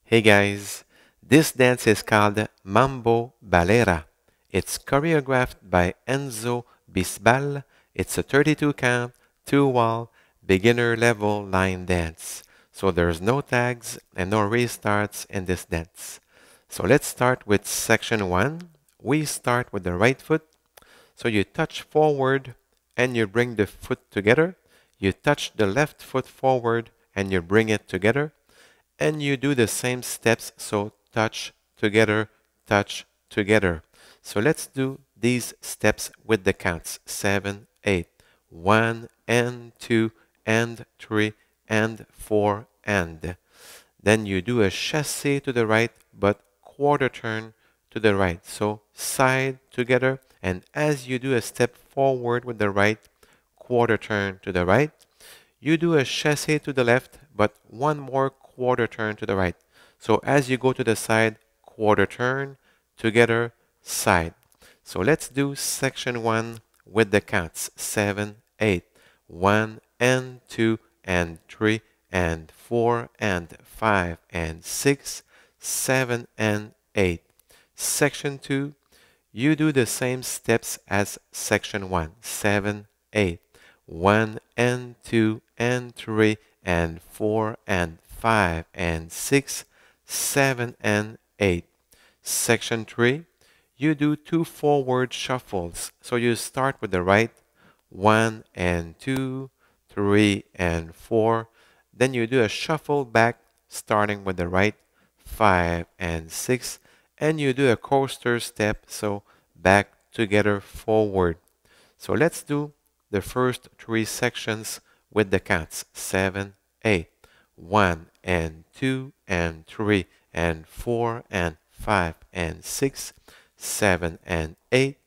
Hey guys, this dance is called Mambo Balera. It's choreographed by Enzo Bisbal. It's a 32 count, 2 wall, beginner level line dance. So there's no tags and no restarts in this dance. So let's start with section 1. We start with the right foot. So you touch forward and you bring the foot together. You touch the left foot forward and you bring it together. And you do the same steps, so touch together, touch together. So let's do these steps with the counts 7, 8, 1 and 2 and 3 and 4 and. Then you do a chassé to the right, but quarter turn to the right. So side together, and as you do a step forward with the right, quarter turn to the right. You do a chassé to the left, but one more quarter turn to the right. So as you go to the side, quarter turn, together, side. So let's do section 1 with the counts 7, 8, 1 and 2 and 3 and 4 and 5 and 6, 7 and 8. Section 2, you do the same steps as section 1, 7, 8. 1 and 2 and 3 and 4 and 5 and 6, 7 and 8. Section 3, you do 2 forward shuffles. So you start with the right, 1 and 2, 3 and 4. Then you do a shuffle back starting with the right, 5 and 6. And you do a coaster step, so back together forward. So let's do the first 3 sections with the counts 7, 8, 1 and 2 and 3 and 4 and 5 and 6, 7 and 8,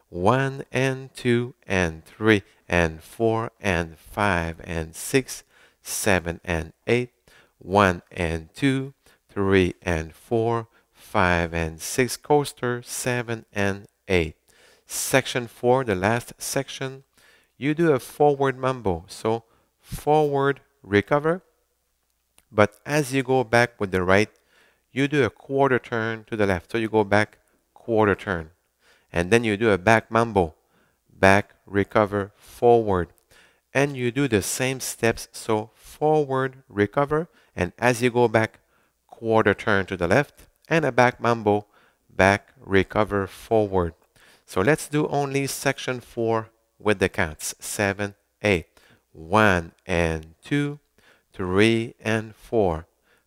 1 and 2 and 3 and 4 and 5 and 6, 7 and 8, 1 and 2, 3 and 4, 5 and 6, coaster 7 and 8. Section 4, the last section, you do a forward mambo. So forward, recover, but as you go back with the right, you do a quarter turn to the left. So you go back, quarter turn. And then you do a back mambo, back, recover, forward. And you do the same steps, so forward, recover, and as you go back, quarter turn to the left, and a back mambo, back, recover, forward. So let's do only section 4 with the counts 7, 8, 1 and 2, 3 and 4,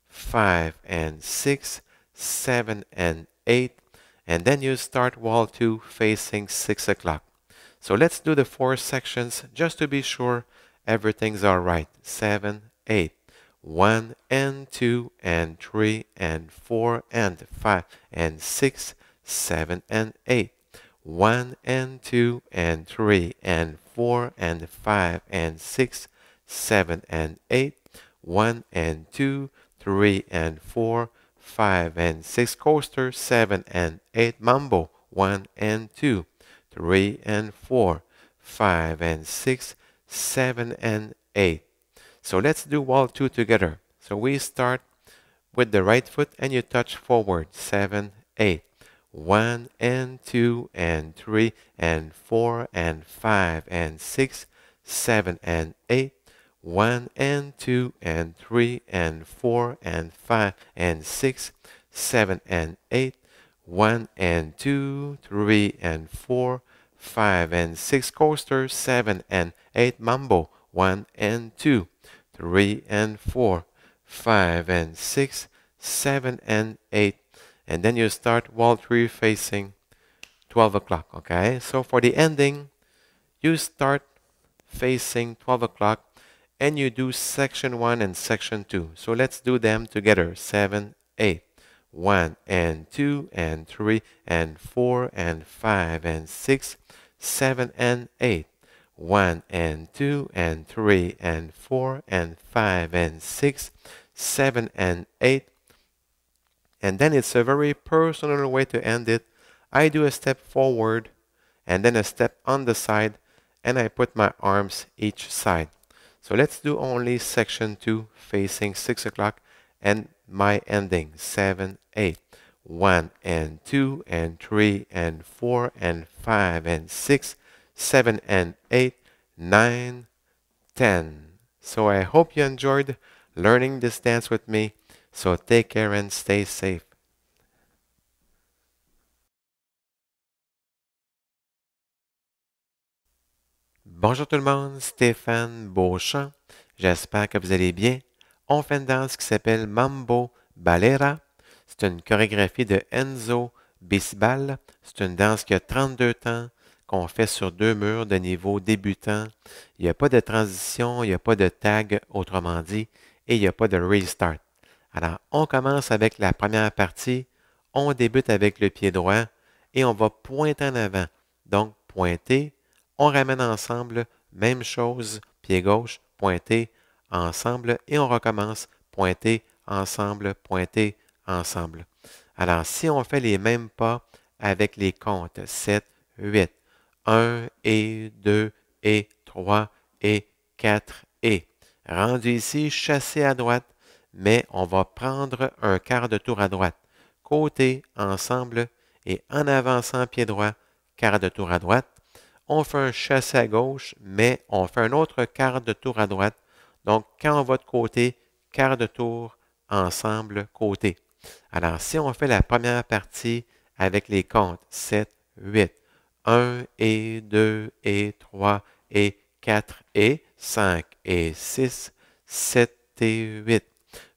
5 and 6, 7 and 8, and then you start wall 2 facing 6 o'clock. So let's do the 4 sections just to be sure everything's all right. 7, 8, 1 and 2 and 3 and 4 and 5 and 6, 7 and 8. 1 and 2 and 3 and 4 and 5 and 6, 7 and 8. 1 and 2, 3 and 4, 5 and 6, coaster 7 and 8, mambo 1 and 2, 3 and 4, 5 and 6, 7 and 8. So let's do wall 2 together. So we start with the right foot and you touch forward 7, 8. 1 and 2 and 3 and 4 and 5 and 6, 7 and 8. 1 and 2 and 3 and 4 and 5 and 6, 7 and 8. 1 and 2, 3 and 4, 5 and 6, coaster 7 and 8, mambo 1 and 2, 3 and 4, 5 and 6, 7 and 8. And then you start wall 3 facing 12 o'clock, okay? So for the ending, you start facing 12 o'clock and you do section 1 and section 2. So let's do them together. 7, 8, 1 and 2 and 3 and 4 and 5 and 6, 7 and 8. 1 and 2 and 3 and 4 and 5 and 6, 7 and 8. And then it's a very personal way to end it. I do a step forward and then a step on the side and I put my arms each side. So let's do only section 2 facing 6 o'clock and my ending. 7, 8. 1 and 2 and 3 and 4 and 5 and 6, 7 and 8, 9, 10. So I hope you enjoyed learning this dance with me. So take care and stay safe. Bonjour tout le monde, Stéphane Beauchamp. J'espère que vous allez bien. On fait une danse qui s'appelle Mambo Balera. C'est une chorégraphie de Enzo Bisbal. C'est une danse qui a 32 temps, qu'on fait sur 2 murs de niveau débutant. Il n'y a pas de transition, il n'y a pas de tag, autrement dit, et il n'y a pas de restart. Alors, on commence avec la première partie. On débute avec le pied droit et on va pointer en avant. Donc, pointer. On ramène ensemble, même chose, pied gauche, pointer, ensemble, et on recommence, pointer, ensemble, pointer, ensemble. Alors, si on fait les mêmes pas avec les comptes, 7, 8, 1 et 2 et 3 et 4 et. Rendu ici, chassé à droite, mais on va prendre un quart de tour à droite. Côté, ensemble, et en avançant pied droit, quart de tour à droite. On fait un chassé à gauche, mais on fait un autre quart de tour à droite. Donc, quand on va de côté, quart de tour, ensemble, côté. Alors, si on fait la première partie avec les comptes 7, 8, 1 et 2 et 3 et 4 et 5 et 6, 7 et 8.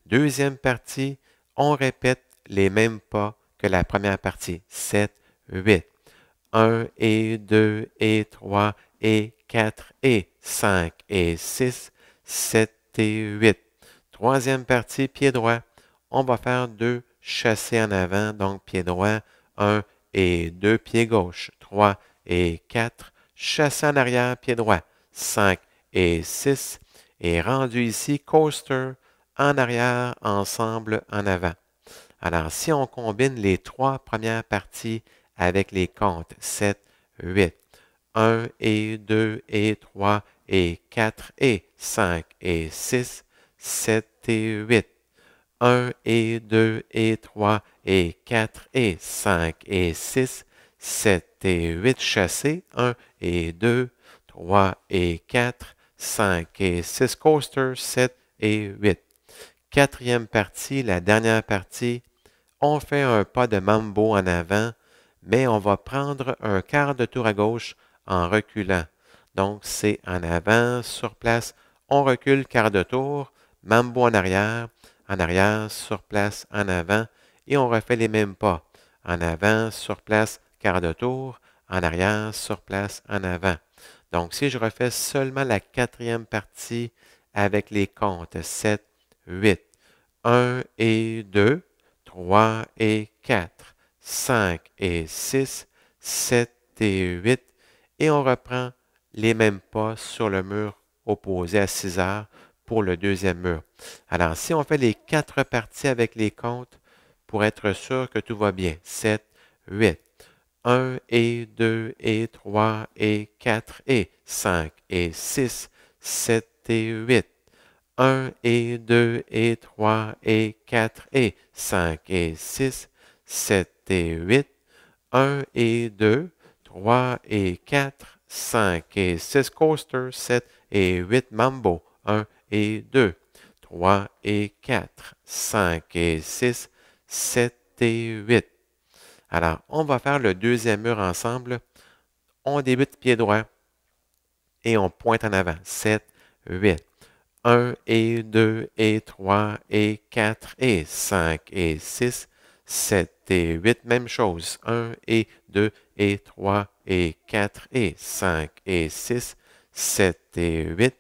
Deuxième partie, on répète les mêmes pas que la première partie. 7, 8. 1 et 2 et 3 et 4 et 5 et 6, 7 et 8. Troisième partie, pied droit. On va faire 2 chassés en avant, donc pied droit, 1 et 2, pied gauche, 3 et 4, chassé en arrière, pied droit, 5 et 6, et rendu ici, coaster, en arrière, ensemble, en avant. Alors, si on combine les 3 premières parties avec les comptes 7, 8, 1 et 2 et 3 et 4 et 5 et 6, 7 et 8. 1 et 2 et 3 et 4 et 5 et 6, 7 et 8 chassés, 1 et 2, 3 et 4, 5 et 6 coasters, 7 et 8. Quatrième partie, la dernière partie, on fait un pas de mambo en avant, mais on va prendre un quart de tour à gauche en reculant. Donc, c'est en avant, sur place, on recule quart de tour, mambo en arrière, sur place, en avant, et on refait les mêmes pas. En avant, sur place, quart de tour, en arrière, sur place, en avant. Donc, si je refais seulement la quatrième partie avec les comptes 7, 8, 1 et 2, 3 et 4, 5 et 6, 7 et 8, et on reprend les mêmes pas sur le mur opposé à 6 heures pour le deuxième mur. Alors, si on fait les 4 parties avec les comptes, pour être sûr que tout va bien, 7, 8, 1 et 2 et 3 et 4 et 5 et 6, 7 et 8. 1 et 2 et 3 et 4 et 5 et 6, 7 et 8. 1 et 2, 3 et 4, 5 et 6 coasters, 7 et 8 mambo. 1 et 2, 3 et 4, 5 et 6, 7 et 8. Alors, on va faire le deuxième mur ensemble. On débute pied droit et on pointe en avant. 7, 8. 1 et 2 et 3 et 4 et 5 et 6, 7 et 8, même chose. 1 et 2 et 3 et 4 et 5 et 6, 7 et 8.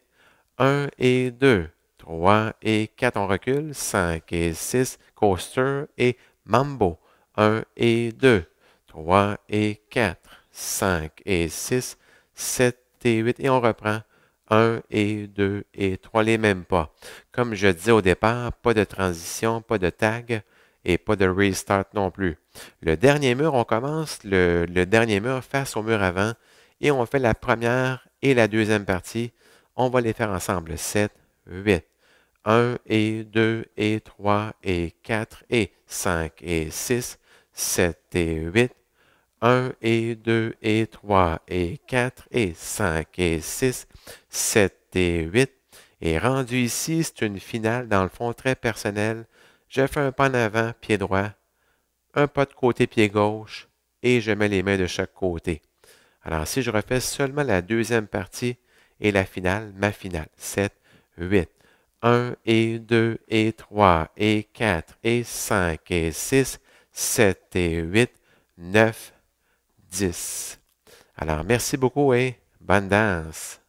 1 et 2, 3 et 4, on recule. 5 et 6, coaster et mambo. 1 et 2, 3 et 4, 5 et 6, 7 et 8, et on reprend. 1 et 2 et 3, les mêmes pas. Comme je disais au départ, pas de transition, pas de tag et pas de restart non plus. Le dernier mur, on commence le dernier mur face au mur avant et on fait la première et la deuxième partie. On va les faire ensemble. 7, 8. 1 et 2 et 3 et 4 et 5 et 6, 7 et 8. 1 et 2 et 3 et 4 et 5 et 6, 7 et 8. Et rendu ici, c'est une finale dans le fond très personnelle. Je fais un pas en avant, pied droit, un pas de côté, pied gauche, et je mets les mains de chaque côté. Alors, si je refais seulement la deuxième partie et la finale, ma finale, 7, 8. 1 et 2 et 3 et 4 et 5 et 6, 7 et 8, 9, 10. Alors, merci beaucoup et bonne danse.